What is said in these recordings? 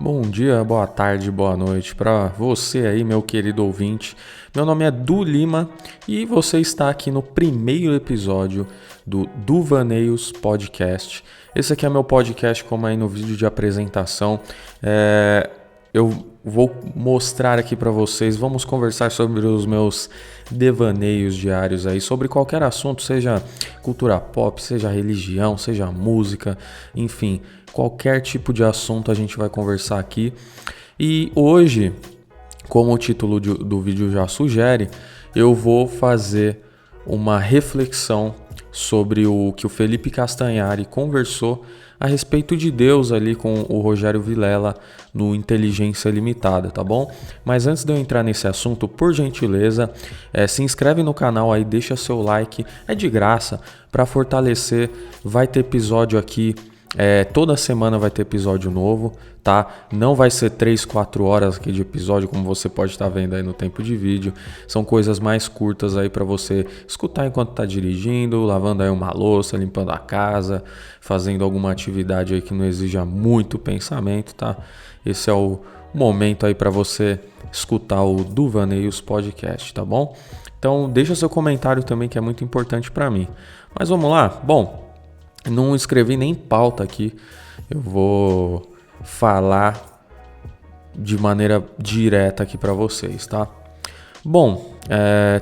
Bom dia, boa tarde, boa noite para você aí, meu querido ouvinte. Meu nome é Du Lima e você está aqui no primeiro episódio do Duvaneios Podcast. Esse aqui é meu podcast, como aí no vídeo de apresentação. Eu vou mostrar aqui para vocês, vamos conversar sobre os meus devaneios diários aí, sobre qualquer assunto, seja cultura pop, seja religião, seja música, enfim, qualquer tipo de assunto a gente vai conversar aqui. E hoje, como o título do vídeo já sugere, eu vou fazer uma reflexão sobre o que o Felipe Castanhari conversou a respeito de Deus ali com o Rogério Vilela no Inteligência Limitada, tá bom? Mas antes de eu entrar nesse assunto, por gentileza, se inscreve no canal aí, deixa seu like, é de graça, para fortalecer. Vai ter episódio aqui, toda semana vai ter episódio novo, tá? Não vai ser 3, 4 horas aqui de episódio, como você pode estar vendo aí no tempo de vídeo. São coisas mais curtas aí para você escutar enquanto tá dirigindo, lavando aí uma louça, limpando a casa, fazendo alguma atividade aí que não exija muito pensamento, tá? Esse é o momento aí para você escutar o Duvaneios Podcast, tá bom? Então deixa seu comentário também, que é muito importante para mim. Mas vamos lá? Bom, não escrevi nem pauta aqui, eu vou falar de maneira direta aqui para vocês, tá? Bom,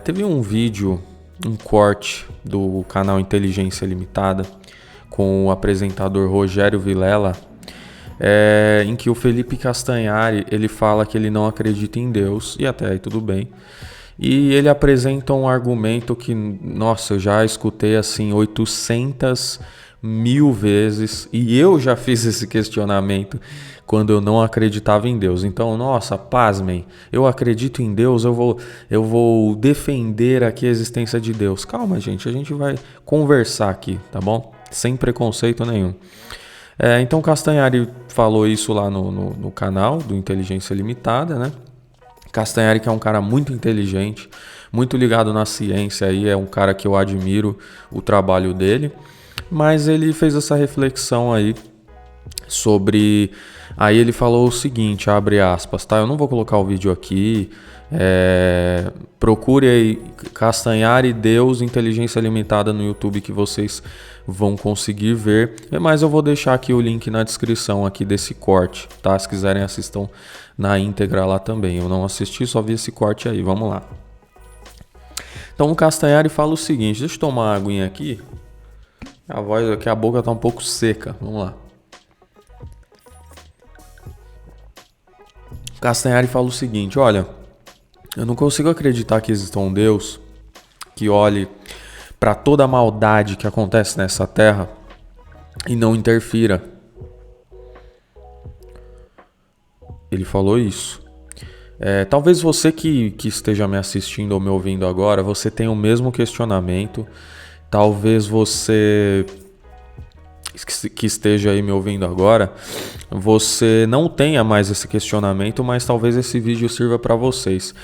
teve um vídeo, um corte do canal Inteligência Limitada com o apresentador Rogério Vilela, em que o Felipe Castanhari ele fala que ele não acredita em Deus, e até aí tudo bem. E ele apresenta um argumento que, nossa, eu já escutei assim 800.000 vezes, e eu já fiz esse questionamento quando eu não acreditava em Deus. Então, nossa, pasmem, eu acredito em Deus, eu vou defender aqui a existência de Deus. Calma, gente, a gente vai conversar aqui, tá bom? Sem preconceito nenhum. Então, Castanhari falou isso lá no canal do Inteligência Limitada, né? Castanhari, que é um cara muito inteligente, muito ligado na ciência, aí, é um cara que eu admiro o trabalho dele, mas ele fez essa reflexão aí sobre... Aí ele falou o seguinte, abre aspas, tá? Eu não vou colocar o vídeo aqui, procure aí Castanhari Deus Inteligência Limitada no YouTube que vocês vão conseguir ver, mas eu vou deixar aqui o link na descrição aqui desse corte, tá? Se quiserem assistam na íntegra lá também. Eu não assisti, só vi esse corte aí, vamos lá. Então o Castanhari fala o seguinte, deixa eu tomar uma aguinha aqui, a voz aqui, a boca tá um pouco seca, vamos lá. O Castanhari fala o seguinte, olha, eu não consigo acreditar que exista um Deus que olhe para toda a maldade que acontece nessa terra e não interfira. Ele falou isso. Talvez você que esteja me assistindo ou me ouvindo agora, você tenha o mesmo questionamento. Talvez você que esteja aí me ouvindo agora, você não tenha mais esse questionamento, mas talvez esse vídeo sirva para vocês.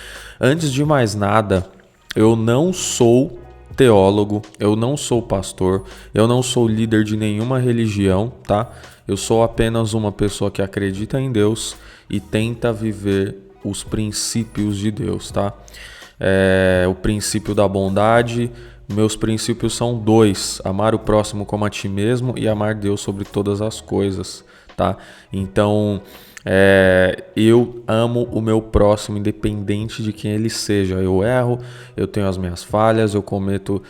Antes de mais nada, eu não sou teólogo, eu não sou pastor, eu não sou líder de nenhuma religião, tá? Eu sou apenas uma pessoa que acredita em Deus e tenta viver os princípios de Deus, tá? O princípio da bondade. Meus princípios são 2, amar o próximo como a ti mesmo e amar Deus sobre todas as coisas, tá? Então, eu amo o meu próximo independente de quem ele seja. Eu erro, eu tenho as minhas falhas, eu cometo,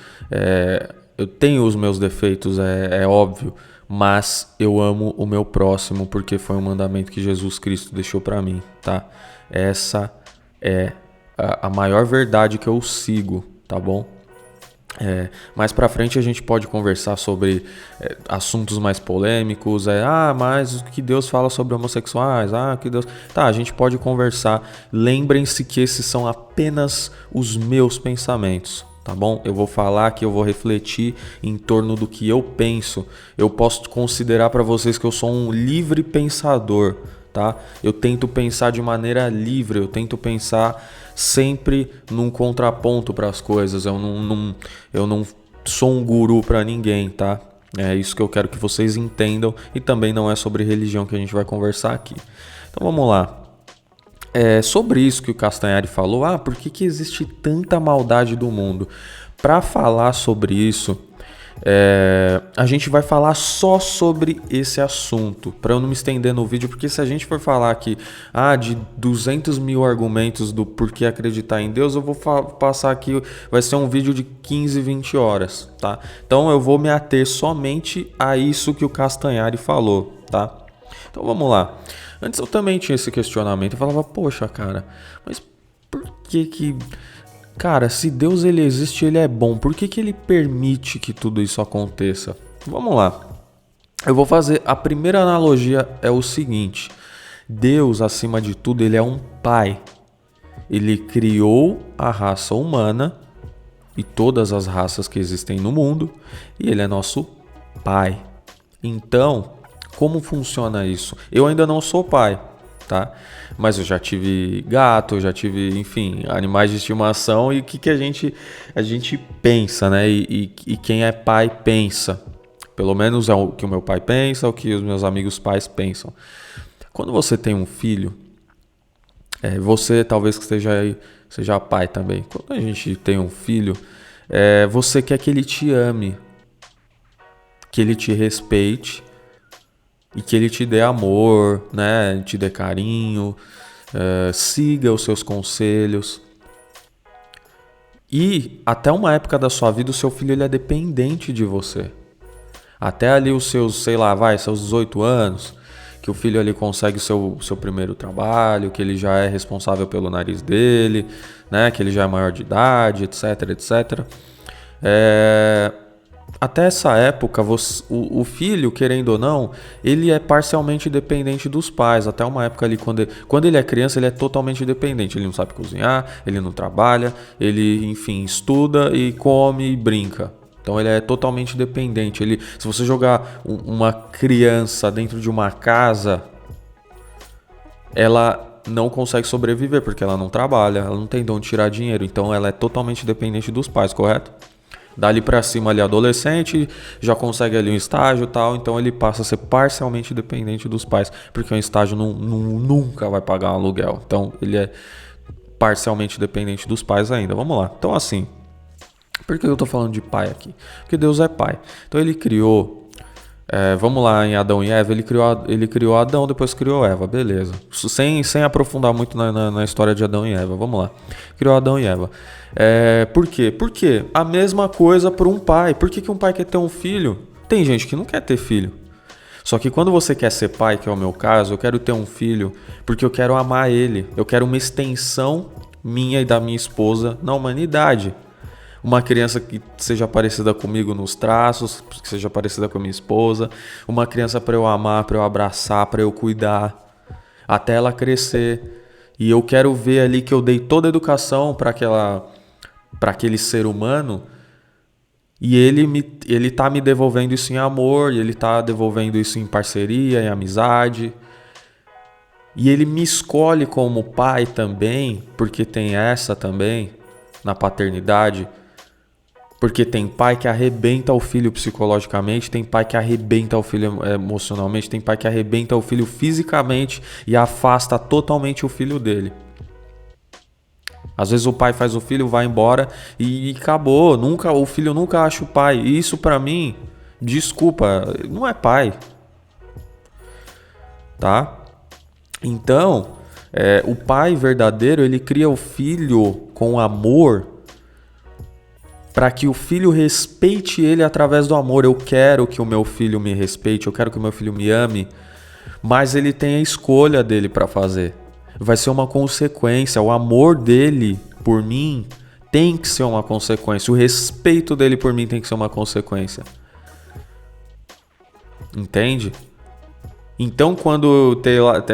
eu tenho os meus defeitos, é óbvio, mas eu amo o meu próximo porque foi um mandamento que Jesus Cristo deixou para mim, tá? Essa é a maior verdade que eu sigo, tá bom? Mais pra frente a gente pode conversar sobre assuntos mais polêmicos, mas o que Deus fala sobre homossexuais, que Deus... Tá, a gente pode conversar. Lembrem-se que esses são apenas os meus pensamentos, tá bom? Eu vou falar que eu vou refletir em torno do que eu penso. Eu posso considerar para vocês que eu sou um livre pensador, tá? Eu tento pensar de maneira livre, eu tento pensar sempre num contraponto para as coisas. Eu não sou um guru para ninguém, tá? É isso que eu quero que vocês entendam, e também não é sobre religião que a gente vai conversar aqui. Então vamos lá. Sobre isso que o Castanhari falou, por que existe tanta maldade do mundo? Para falar sobre isso, a gente vai falar só sobre esse assunto, para eu não me estender no vídeo, porque se a gente for falar aqui de 200 mil argumentos do porquê acreditar em Deus, eu vou passar aqui, vai ser um vídeo de 15, 20 horas, tá? Então eu vou me ater somente a isso que o Castanhari falou, tá? Então vamos lá. Antes eu também tinha esse questionamento, eu falava, poxa cara, mas por que... Cara, se Deus ele existe, ele é bom. Por que ele permite que tudo isso aconteça? Vamos lá. Eu vou fazer... A primeira analogia é o seguinte. Deus, acima de tudo, ele é um pai. Ele criou a raça humana e todas as raças que existem no mundo. E ele é nosso pai. Então, como funciona isso? Eu ainda não sou pai, tá? Mas eu já tive gato, eu já tive, enfim, animais de estimação. E o que a gente pensa, né? E quem é pai pensa. Pelo menos é o que o meu pai pensa, o que os meus amigos pais pensam. Quando você tem um filho, você talvez que seja pai também. Quando a gente tem um filho, você quer que ele te ame, que ele te respeite e que ele te dê amor, né? Te dê carinho, siga os seus conselhos. E até uma época da sua vida o seu filho ele é dependente de você. Até ali os seus, seus 18 anos, que o filho ali consegue o seu primeiro trabalho, que ele já é responsável pelo nariz dele, né? Que ele já é maior de idade, etc, etc. Até essa época, o filho, querendo ou não, ele é parcialmente dependente dos pais. Até uma época ali, quando ele é criança, ele é totalmente dependente. Ele não sabe cozinhar, ele não trabalha, ele, enfim, estuda e come e brinca. Então ele é totalmente dependente. Se você jogar uma criança dentro de uma casa, ela não consegue sobreviver, porque ela não trabalha, ela não tem de onde tirar dinheiro. Então ela é totalmente dependente dos pais, correto? Dali pra cima ali adolescente, já consegue ali um estágio e tal, então ele passa a ser parcialmente dependente dos pais, porque um estágio nunca vai pagar um aluguel, então ele é parcialmente dependente dos pais ainda. Vamos lá, então assim, por que eu tô falando de pai aqui? Porque Deus é pai, então ele criou, vamos lá em Adão e Eva, ele criou Adão, depois criou Eva, beleza, sem aprofundar muito na história de Adão e Eva, vamos lá, criou Adão e Eva. Por quê? Porque a mesma coisa para um pai. Por que um pai quer ter um filho? Tem gente que não quer ter filho. Só que quando você quer ser pai, que é o meu caso, eu quero ter um filho porque eu quero amar ele. Eu quero uma extensão minha e da minha esposa na humanidade. Uma criança que seja parecida comigo nos traços, que seja parecida com a minha esposa. Uma criança para eu amar, para eu abraçar, para eu cuidar, até ela crescer. E eu quero ver ali que eu dei toda a educação para aquele ser humano, e ele tá me devolvendo isso em amor, e ele tá devolvendo isso em parceria, em amizade. E ele me escolhe como pai também, porque tem essa também na paternidade. Porque tem pai que arrebenta o filho psicologicamente, tem pai que arrebenta o filho emocionalmente, tem pai que arrebenta o filho fisicamente e afasta totalmente o filho dele. Às vezes o pai faz o filho, vai embora e acabou. O filho nunca acha o pai. E isso pra mim, desculpa, não é pai. Tá? Então, o pai verdadeiro, ele cria o filho com amor para que o filho respeite ele através do amor. Eu quero que o meu filho me respeite, eu quero que o meu filho me ame, mas ele tem a escolha dele para fazer. Vai ser uma consequência. O amor dele por mim tem que ser uma consequência. O respeito dele por mim tem que ser uma consequência. Entende? Então quando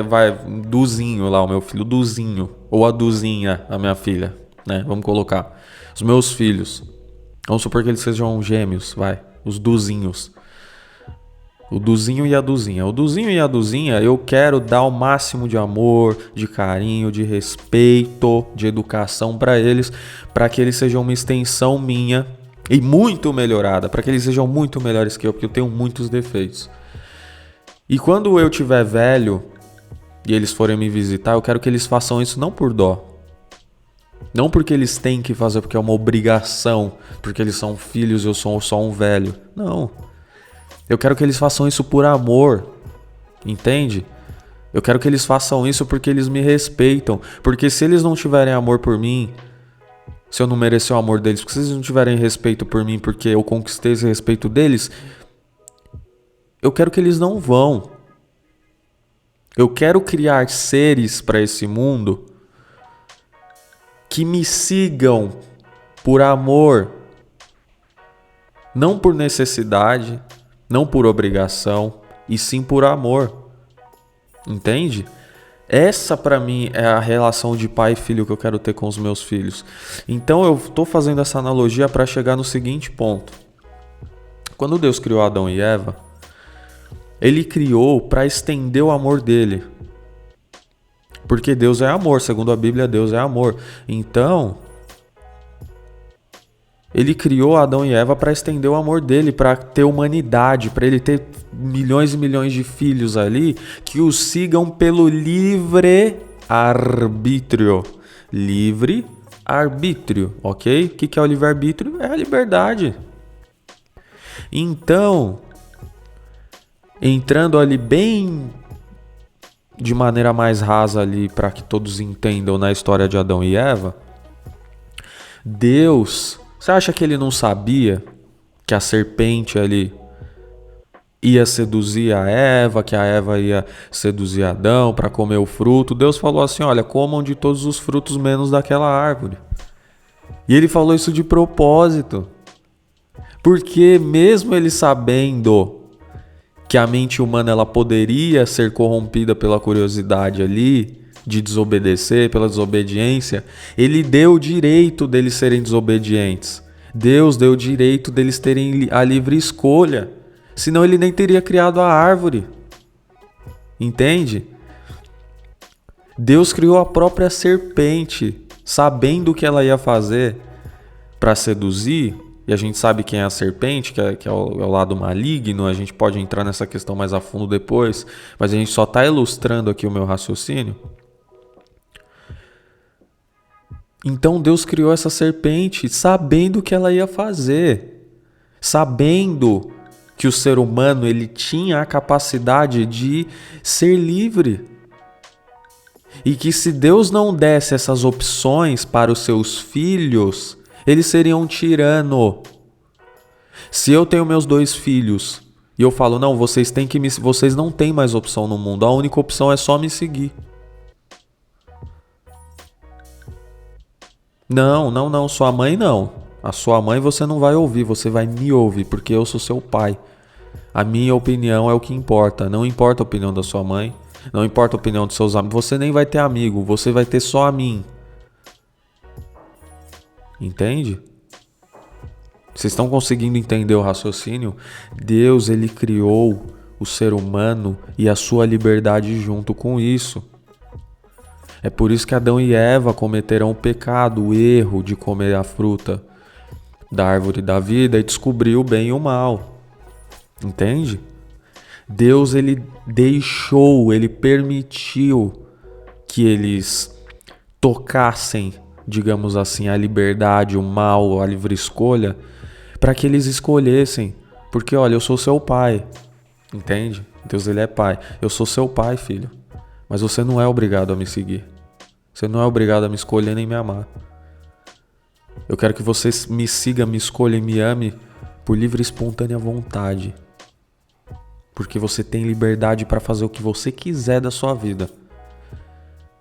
vai Duzinho lá, o meu filho Duzinho, ou a Duzinha, a minha filha, né? Vamos colocar os meus filhos. Vamos supor que eles sejam gêmeos, os Duzinhos. O Duzinho e a Duzinha. O Duzinho e a Duzinha, eu quero dar o máximo de amor, de carinho, de respeito, de educação para eles, para que eles sejam uma extensão minha e muito melhorada, para que eles sejam muito melhores que eu, porque eu tenho muitos defeitos. E quando eu tiver velho e eles forem me visitar, eu quero que eles façam isso não por dó. Não porque eles têm que fazer, porque é uma obrigação, porque eles são filhos e eu sou só um velho. Não. Eu quero que eles façam isso por amor. Entende? Eu quero que eles façam isso porque eles me respeitam. Porque se eles não tiverem amor por mim, se eu não merecer o amor deles, porque se eles não tiverem respeito por mim porque eu conquistei esse respeito deles, eu quero que eles não vão. Eu quero criar seres para esse mundo que me sigam por amor, não por necessidade, não por obrigação, e sim por amor. Entende? Essa para mim é a relação de pai e filho que eu quero ter com os meus filhos. Então eu estou fazendo essa analogia para chegar no seguinte ponto. Quando Deus criou Adão e Eva, Ele criou para estender o amor dele. Porque Deus é amor, segundo a Bíblia, Deus é amor. Então, Ele criou Adão e Eva para estender o amor dele, para ter humanidade, para ele ter milhões e milhões de filhos ali que o sigam pelo livre arbítrio. Livre arbítrio, ok? O que é o livre arbítrio? É a liberdade. Então, entrando ali bem de maneira mais rasa ali para que todos entendam na história de Adão e Eva, Deus, você acha que ele não sabia que a serpente ali ia seduzir a Eva, que a Eva ia seduzir Adão para comer o fruto? Deus falou assim, olha, comam de todos os frutos menos daquela árvore. E ele falou isso de propósito, porque mesmo ele sabendo que a mente humana ela poderia ser corrompida pela curiosidade ali, de desobedecer, pela desobediência, ele deu o direito deles serem desobedientes. Deus deu o direito deles terem a livre escolha. Senão ele nem teria criado a árvore. Entende? Deus criou a própria serpente, sabendo o que ela ia fazer para seduzir. E a gente sabe quem é a serpente, que é o lado maligno. A gente pode entrar nessa questão mais a fundo depois, mas a gente só está ilustrando aqui o meu raciocínio. Então Deus criou essa serpente sabendo o que ela ia fazer, sabendo que o ser humano ele tinha a capacidade de ser livre. E que se Deus não desse essas opções para os seus filhos, eles seriam um tirano. Se eu tenho meus 2 filhos e eu falo, não, vocês não têm mais opção no mundo, a única opção é só me seguir. Não, sua mãe não. A sua mãe você não vai ouvir, você vai me ouvir, porque eu sou seu pai. A minha opinião é o que importa, não importa a opinião da sua mãe, não importa a opinião dos seus amigos, você nem vai ter amigo, você vai ter só a mim. Entende? Vocês estão conseguindo entender o raciocínio? Deus, ele criou o ser humano e a sua liberdade junto com isso. É por isso que Adão e Eva cometeram o pecado, o erro de comer a fruta da árvore da vida e descobrir o bem e o mal. Entende? Deus, ele deixou, ele permitiu que eles tocassem, digamos assim, a liberdade, o mal, a livre escolha, para que eles escolhessem. Porque, olha, eu sou seu pai. Entende? Deus, ele é pai. Eu sou seu pai, filho. Mas você não é obrigado a me seguir. Você não é obrigado a me escolher nem me amar. Eu quero que você me siga, me escolha e me ame por livre e espontânea vontade. Porque você tem liberdade para fazer o que você quiser da sua vida.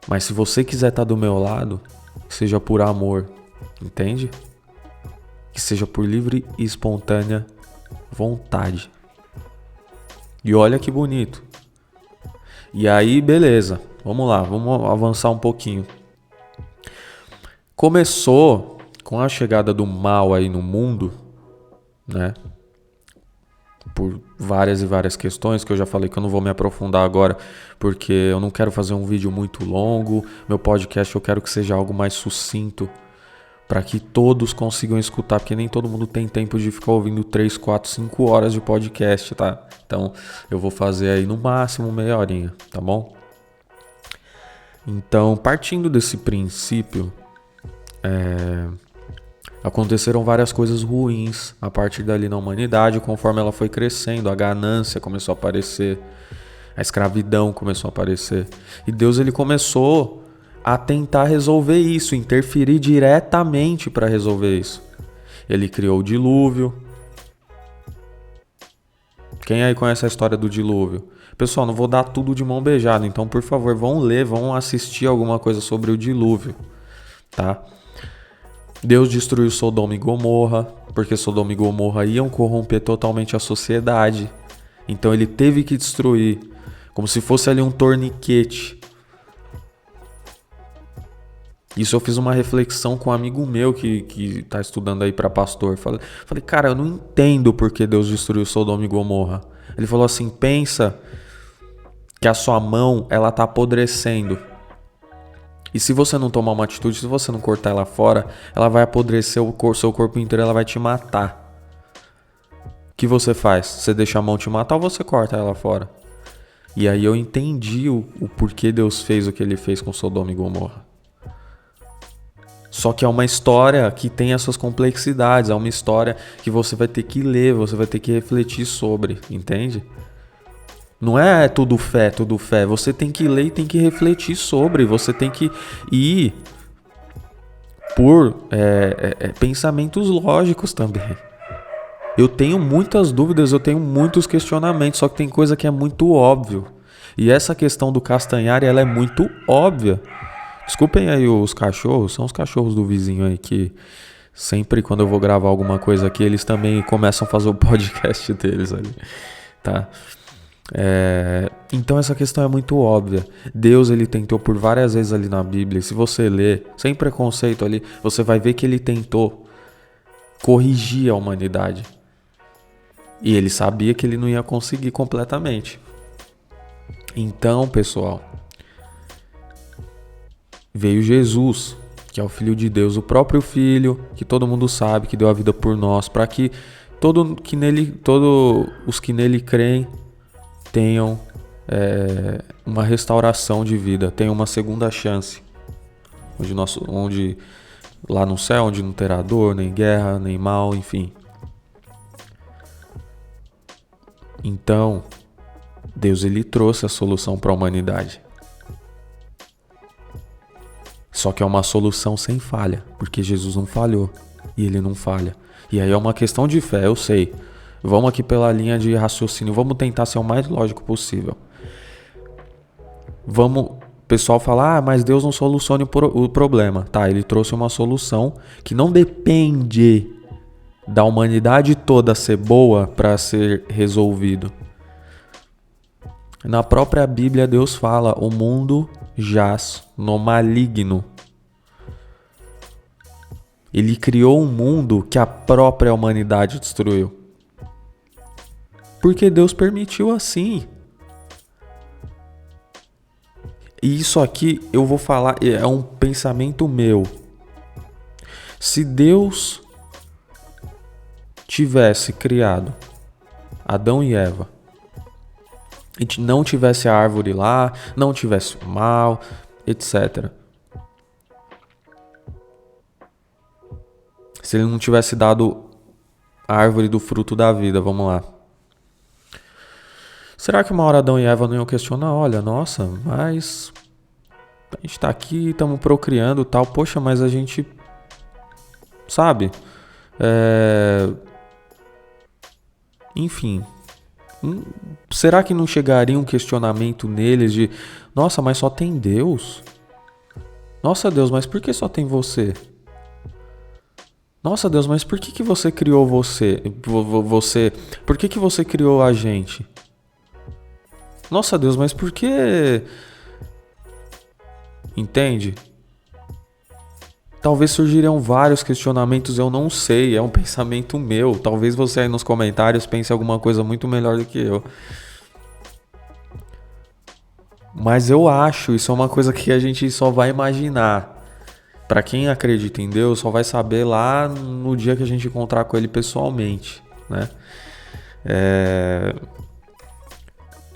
Mas se você quiser estar do meu lado, que seja por amor, entende? Que seja por livre e espontânea vontade. E olha que bonito. E aí, beleza. Vamos lá, vamos avançar um pouquinho. Começou com a chegada do mal aí no mundo, né? Por várias e várias questões que eu já falei que eu não vou me aprofundar agora, porque eu não quero fazer um vídeo muito longo. Meu podcast eu quero que seja algo mais sucinto, para que todos consigam escutar, porque nem todo mundo tem tempo de ficar ouvindo 3, 4, 5 horas de podcast, tá? Então eu vou fazer aí no máximo meia horinha, tá bom? Então, partindo desse princípio, aconteceram várias coisas ruins a partir dali na humanidade, conforme ela foi crescendo, a ganância começou a aparecer, a escravidão começou a aparecer. E Deus ele começou a tentar resolver isso, interferir diretamente para resolver isso. Ele criou o dilúvio. Quem aí conhece a história do dilúvio? Pessoal, não vou dar tudo de mão beijada, então por favor, vão ler, vão assistir alguma coisa sobre o dilúvio, tá? Deus destruiu Sodoma e Gomorra, porque Sodoma e Gomorra iam corromper totalmente a sociedade. Então ele teve que destruir, como se fosse ali um torniquete. Isso eu fiz uma reflexão com um amigo meu que tá estudando aí para pastor. Falei, cara, eu não entendo por que Deus destruiu Sodoma e Gomorra. Ele falou assim, pensa que a sua mão, ela tá apodrecendo. E se você não tomar uma atitude, se você não cortar ela fora, ela vai apodrecer seu corpo inteiro, ela vai te matar. O que você faz? Você deixa a mão te matar ou você corta ela fora? E aí eu entendi o porquê Deus fez o que ele fez com Sodoma e Gomorra. Só que é uma história que tem as suas complexidades, é uma história que você vai ter que ler, você vai ter que refletir sobre, entende? Não é tudo fé. Você tem que ler e tem que refletir sobre, você tem que ir por pensamentos lógicos também. Eu tenho muitas dúvidas, eu tenho muitos questionamentos, só que tem coisa que é muito óbvio. E essa questão do Castanhari, ela é muito óbvia. Desculpem aí os cachorros, são os cachorros do vizinho aí que sempre quando eu vou gravar alguma coisa aqui, eles também começam a fazer o podcast deles ali, tá? Então essa questão é muito óbvia. Deus ele tentou por várias vezes ali na Bíblia. Se você ler, sem preconceito ali, você vai ver que ele tentou corrigir a humanidade. E ele sabia que ele não ia conseguir completamente. Então, pessoal, veio Jesus, que é o Filho de Deus, o próprio Filho, que todo mundo sabe que deu a vida por nós, para que todos os que nele creem tenham uma restauração de vida, tenham uma segunda chance, onde lá no céu, onde não terá dor, nem guerra, nem mal, enfim. Então, Deus ele trouxe a solução para a humanidade. Só que é uma solução sem falha, porque Jesus não falhou e ele não falha. E aí é uma questão de fé, eu sei. Vamos aqui pela linha de raciocínio, vamos tentar ser o mais lógico possível. O pessoal falar, mas Deus não soluciona o problema. Tá, ele trouxe uma solução que não depende da humanidade toda ser boa para ser resolvido. Na própria Bíblia Deus fala, o mundo jaz no maligno. Ele criou um mundo que a própria humanidade destruiu. Porque Deus permitiu assim. E isso aqui eu vou falar, é um pensamento meu. Se Deus tivesse criado Adão e Eva, e não tivesse a árvore lá, não tivesse o mal, etc. Se ele não tivesse dado a árvore do fruto da vida, vamos lá. Será que uma hora Adão e Eva não iam questionar? Olha, nossa, mas a gente tá aqui, estamos procriando e tal. Poxa, mas a gente, sabe? Enfim. Será que não chegaria um questionamento neles de nossa, mas só tem Deus? Nossa, Deus, mas por que só tem você? Nossa, Deus, mas por que você criou você? Por que você criou a gente? Nossa, Deus, mas por que... Entende? Talvez surgiriam vários questionamentos, eu não sei, é um pensamento meu. Talvez você aí nos comentários pense alguma coisa muito melhor do que eu. Mas eu acho, isso é uma coisa que a gente só vai imaginar. Pra quem acredita em Deus, só vai saber lá no dia que a gente encontrar com ele pessoalmente, né?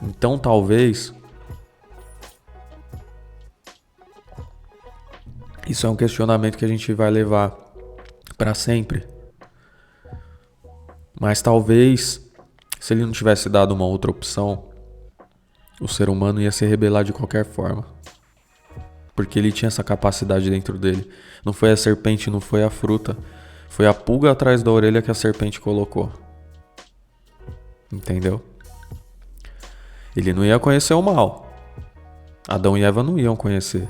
Então talvez Isso é um questionamento que a gente vai levar para sempre. Mas talvez, se ele não tivesse dado uma outra opção, o ser humano ia se rebelar de qualquer forma. Porque ele tinha essa capacidade dentro dele. Não foi a serpente, não foi a fruta. Foi a pulga atrás da orelha que a serpente colocou. Entendeu? Ele não ia conhecer o mal. Adão e Eva não iam conhecer.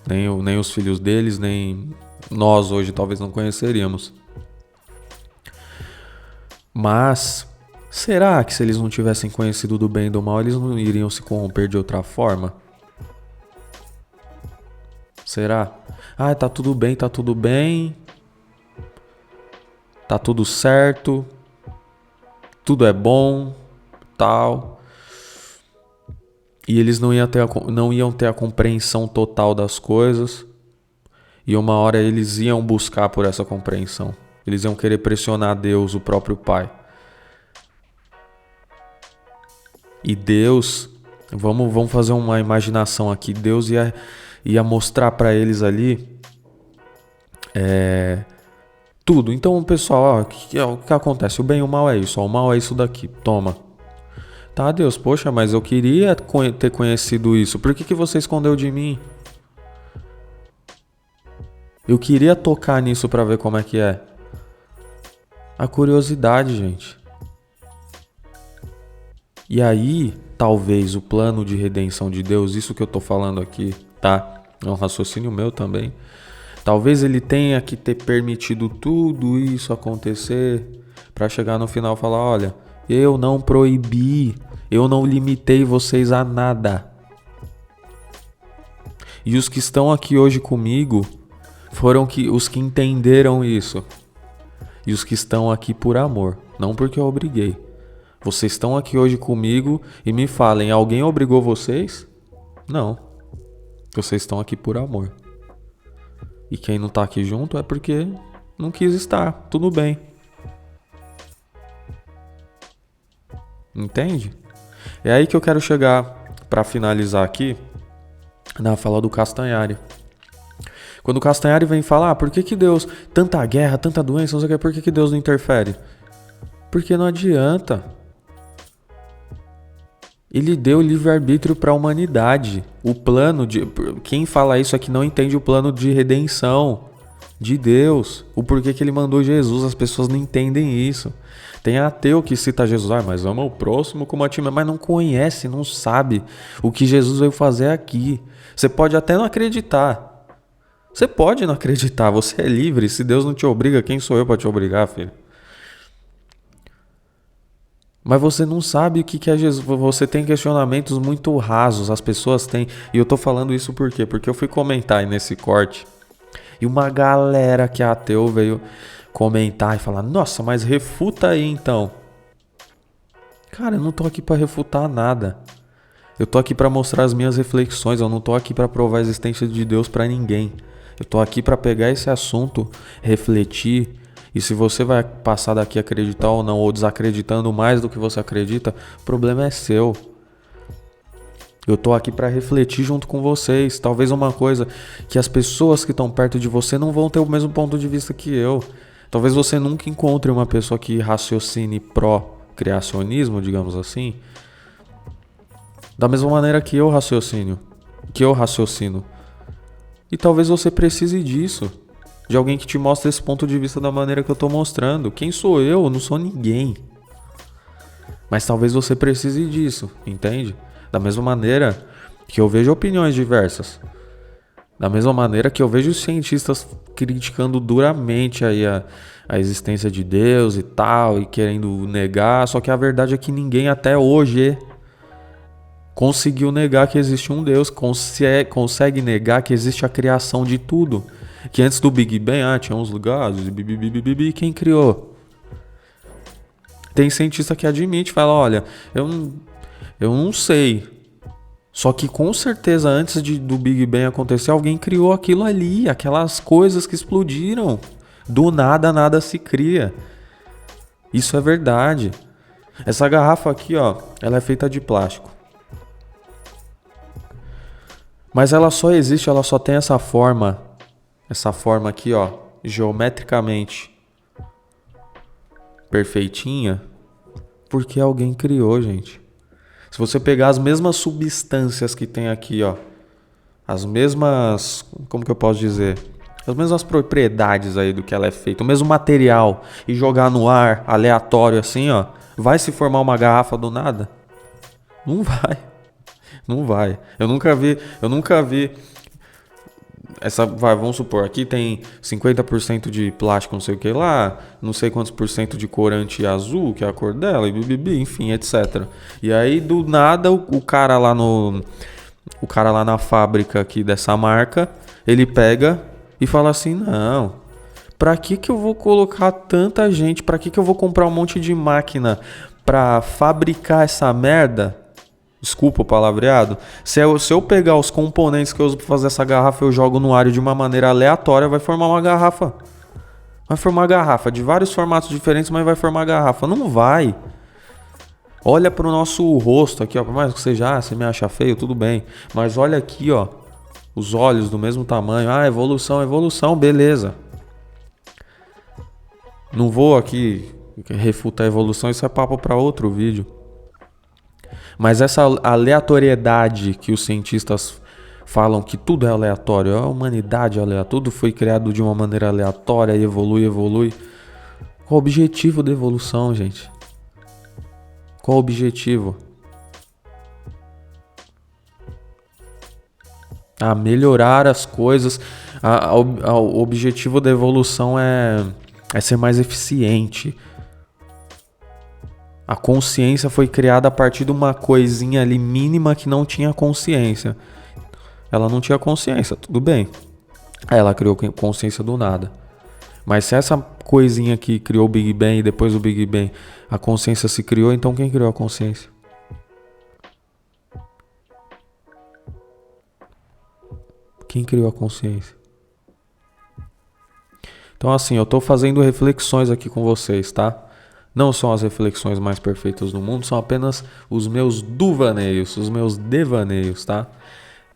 Nem os filhos deles, nem nós hoje talvez não conheceríamos. Mas, será que se eles não tivessem conhecido do bem e do mal, eles não iriam se corromper de outra forma? Será? Ah, tá tudo bem, tá tudo bem. Tá tudo certo. Tudo é bom, tal. E eles não iam ter a compreensão total das coisas. E uma hora eles iam buscar por essa compreensão. Eles iam querer pressionar Deus, o próprio Pai. E Deus, vamos fazer uma imaginação aqui. Deus ia mostrar para eles ali tudo. Então, pessoal, o que acontece? O bem e o mal é isso. O mal é isso daqui. Toma. Tá, Deus, poxa, mas eu queria ter conhecido isso. Por que você escondeu de mim? Eu queria tocar nisso para ver como é que é. A curiosidade, gente. E aí, talvez o plano de redenção de Deus, isso que eu tô falando aqui, tá? É um raciocínio meu também. Talvez ele tenha que ter permitido tudo isso acontecer para chegar no final e falar, olha, eu não proibi, eu não limitei vocês a nada. E os que estão aqui hoje comigo foram os que entenderam isso. E os que estão aqui por amor, não porque eu obriguei. Vocês estão aqui hoje comigo e me falem, alguém obrigou vocês? Não. Vocês estão aqui por amor. E quem não tá aqui junto é porque não quis estar. Tudo bem. Entende? É aí que eu quero chegar para finalizar aqui na fala do Castanhari. Quando o Castanhari vem falar, por que Deus, tanta guerra, tanta doença, não sei o que, por que Deus não interfere? Porque não adianta. Ele deu livre-arbítrio para a humanidade. O plano de... Quem fala isso é que não entende o plano de redenção de Deus. O porquê que ele mandou Jesus. As pessoas não entendem isso. Tem ateu que cita Jesus. Ah, mas ama o próximo como a ti mesmo. Mas não conhece, não sabe o que Jesus veio fazer aqui. Você pode até não acreditar. Você pode não acreditar. Você é livre. Se Deus não te obriga, quem sou eu para te obrigar, filho? Mas você não sabe o que é Jesus. Você tem questionamentos muito rasos. As pessoas têm. E eu tô falando isso por quê? Porque eu fui comentar aí nesse corte. E uma galera que é ateu veio comentar e falar: nossa, mas refuta aí então. Cara, eu não tô aqui pra refutar nada. Eu tô aqui pra mostrar as minhas reflexões. Eu não tô aqui pra provar a existência de Deus pra ninguém. Eu tô aqui pra pegar esse assunto, refletir. E se você vai passar daqui a acreditar ou não, ou desacreditando mais do que você acredita, o problema é seu. Eu tô aqui para refletir junto com vocês. Talvez uma coisa que as pessoas que estão perto de você não vão ter o mesmo ponto de vista que eu. Talvez você nunca encontre uma pessoa que raciocine pró-criacionismo, digamos assim, da mesma maneira que eu raciocino. E talvez você precise disso. De alguém que te mostre esse ponto de vista da maneira que eu tô mostrando. Quem sou eu? Eu não sou ninguém. Mas talvez você precise disso, entende? Da mesma maneira que eu vejo opiniões diversas. Da mesma maneira que eu vejo os cientistas criticando duramente aí a existência de Deus e tal, e querendo negar. Só que a verdade é que ninguém até hoje conseguiu negar que existe um Deus, consegue negar que existe a criação de tudo. Que antes do Big Bang, tinha uns lugares, e quem criou? Tem cientista que admite, fala, olha, eu não sei. Só que com certeza antes do Big Bang acontecer, alguém criou aquilo ali, aquelas coisas que explodiram. Do nada, nada se cria. Isso é verdade. Essa garrafa aqui, ó, ela é feita de plástico. Mas ela só existe, ela só tem essa forma essa forma aqui, ó, geometricamente perfeitinha, porque alguém criou, gente. Se você pegar as mesmas substâncias que tem aqui, ó, as mesmas, como que eu posso dizer? As mesmas propriedades aí do que ela é feita, o mesmo material, e jogar no ar aleatório assim, ó, vai se formar uma garrafa do nada? Não vai. Não vai. Eu nunca vi essa, vamos supor, aqui tem 50% de plástico, não sei o que lá, não sei quantos por cento de corante azul, que é a cor dela, e bibibi, enfim, etc. E aí do nada o cara lá na fábrica aqui dessa marca, ele pega e fala assim: "Não, pra que eu vou colocar tanta gente? Pra que eu vou comprar um monte de máquina pra fabricar essa merda?" Desculpa o palavreado. Se eu pegar os componentes que eu uso para fazer essa garrafa e eu jogo no ar de uma maneira aleatória, vai formar uma garrafa. Vai formar uma garrafa de vários formatos diferentes, mas vai formar garrafa. Não vai. Olha pro nosso rosto aqui, ó. Por mais que você me acha feio, tudo bem. Mas olha aqui, ó. Os olhos do mesmo tamanho. Ah, evolução, beleza. Não vou aqui refutar a evolução, isso é papo para outro vídeo. Mas essa aleatoriedade que os cientistas falam que tudo é aleatório, a humanidade é aleatória, tudo foi criado de uma maneira aleatória e evolui. Qual o objetivo da evolução, gente? Qual o objetivo? Melhorar as coisas. O objetivo da evolução é ser mais eficiente. A consciência foi criada a partir de uma coisinha ali mínima que não tinha consciência. Ela não tinha consciência, tudo bem. Aí ela criou consciência do nada. Mas se essa coisinha aqui criou o Big Bang e depois do Big Bang a consciência se criou, então quem criou a consciência? Quem criou a consciência? Então assim, eu tô fazendo reflexões aqui com vocês, tá? Não são as reflexões mais perfeitas do mundo, são apenas os meus devaneios, os meus devaneios, tá?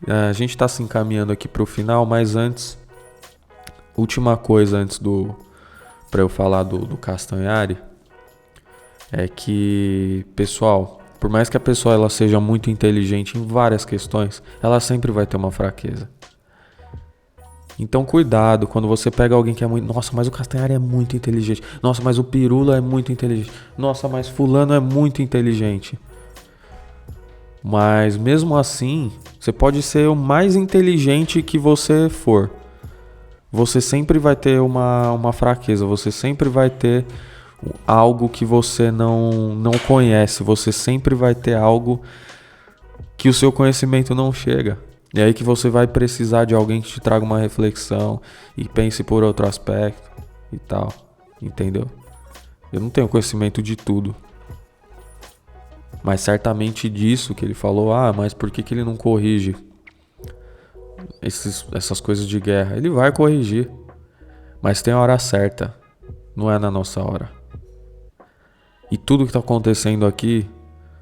A gente está se encaminhando aqui para o final, mas antes, última coisa antes para eu falar do Castanhari, é que, pessoal, por mais que a pessoa ela seja muito inteligente em várias questões, ela sempre vai ter uma fraqueza. Então cuidado quando você pega alguém que é muito... Nossa, mas o Castanhari é muito inteligente. Nossa, mas o Pirula é muito inteligente. Nossa, mas fulano é muito inteligente. Mas mesmo assim, você pode ser o mais inteligente que você for. Você sempre vai ter uma fraqueza. Você sempre vai ter algo que você não conhece. Você sempre vai ter algo que o seu conhecimento não chega. E aí que você vai precisar de alguém que te traga uma reflexão e pense por outro aspecto e tal, entendeu? Eu não tenho conhecimento de tudo. Mas certamente disso que ele falou, mas por que ele não corrige essas coisas de guerra? Ele vai corrigir, mas tem a hora certa, não é na nossa hora. E tudo que está acontecendo aqui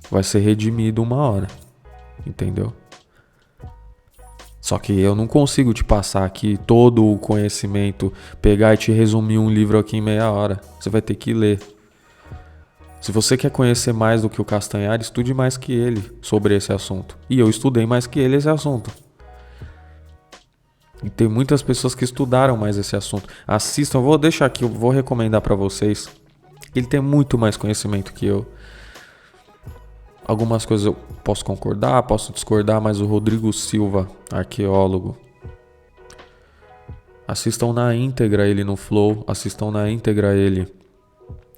vai ser redimido uma hora, entendeu? Só que eu não consigo te passar aqui todo o conhecimento, pegar e te resumir um livro aqui em meia hora. Você vai ter que ler. Se você quer conhecer mais do que o Castanhari, estude mais que ele sobre esse assunto. E eu estudei mais que ele esse assunto. E tem muitas pessoas que estudaram mais esse assunto. Assistam, eu vou deixar aqui, eu vou recomendar para vocês. Ele tem muito mais conhecimento que eu. Algumas coisas eu posso concordar, posso discordar, mas o Rodrigo Silva, arqueólogo, assistam na íntegra ele no Flow, assistam na íntegra ele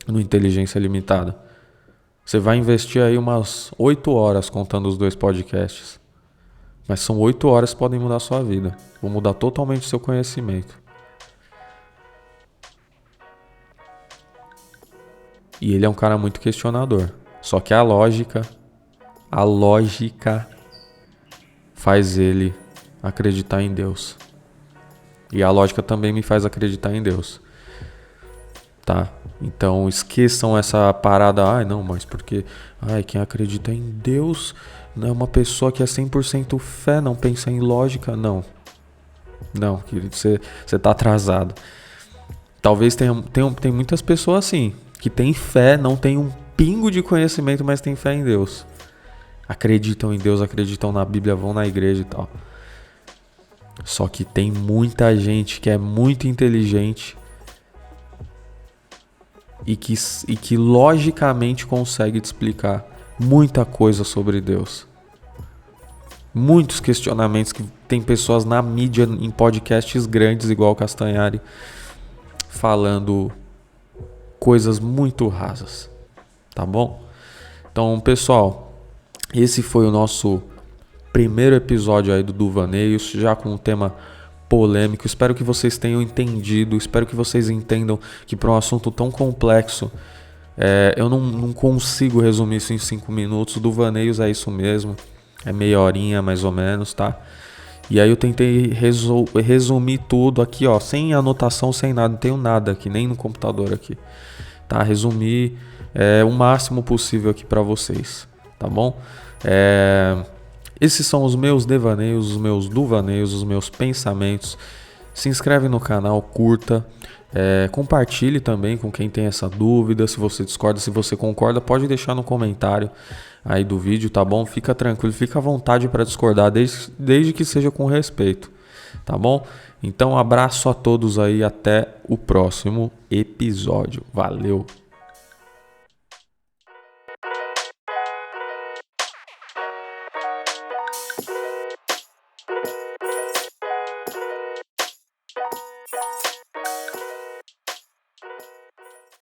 no Inteligência Limitada. Você vai investir aí umas 8 horas contando os 2 podcasts. Mas são 8 horas que podem mudar a sua vida. Vão mudar totalmente o seu conhecimento. E ele é um cara muito questionador. Só que a lógica faz ele acreditar em Deus. E a lógica também me faz acreditar em Deus. Tá? Então esqueçam essa parada. Não, mas porque quem acredita em Deus não é uma pessoa que é 100% fé, não pensa em lógica. Não. Não, querido, você tá atrasado. Talvez tem muitas pessoas assim, que têm fé, não tem um pingo de conhecimento, mas tem fé em Deus. Acreditam em Deus, acreditam na Bíblia, vão na igreja e tal. Só que tem muita gente que é muito inteligente e que logicamente consegue te explicar muita coisa sobre Deus. Muitos questionamentos que tem pessoas na mídia, em podcasts grandes, igual o Castanhari, falando coisas muito rasas, tá bom? Então, pessoal, esse foi o nosso primeiro episódio aí do Duvaneios, já com um tema polêmico. Espero que vocês tenham entendido, espero que vocês entendam que para um assunto tão complexo, eu não consigo resumir isso em 5 minutos. O Duvaneios é isso mesmo, é meia horinha mais ou menos, tá? E aí eu tentei resumir tudo aqui, ó, sem anotação, sem nada, não tenho nada aqui, nem no computador aqui, tá? Resumir o máximo possível aqui para vocês, tá bom? Esses são os meus devaneios, os meus duvaneios, os meus pensamentos. Se inscreve no canal, curta, compartilhe também com quem tem essa dúvida. Se você discorda, se você concorda, pode deixar no comentário aí do vídeo, tá bom? Fica tranquilo, fica à vontade para discordar, desde que seja com respeito, tá bom? Então, abraço a todos aí, até o próximo episódio. Valeu!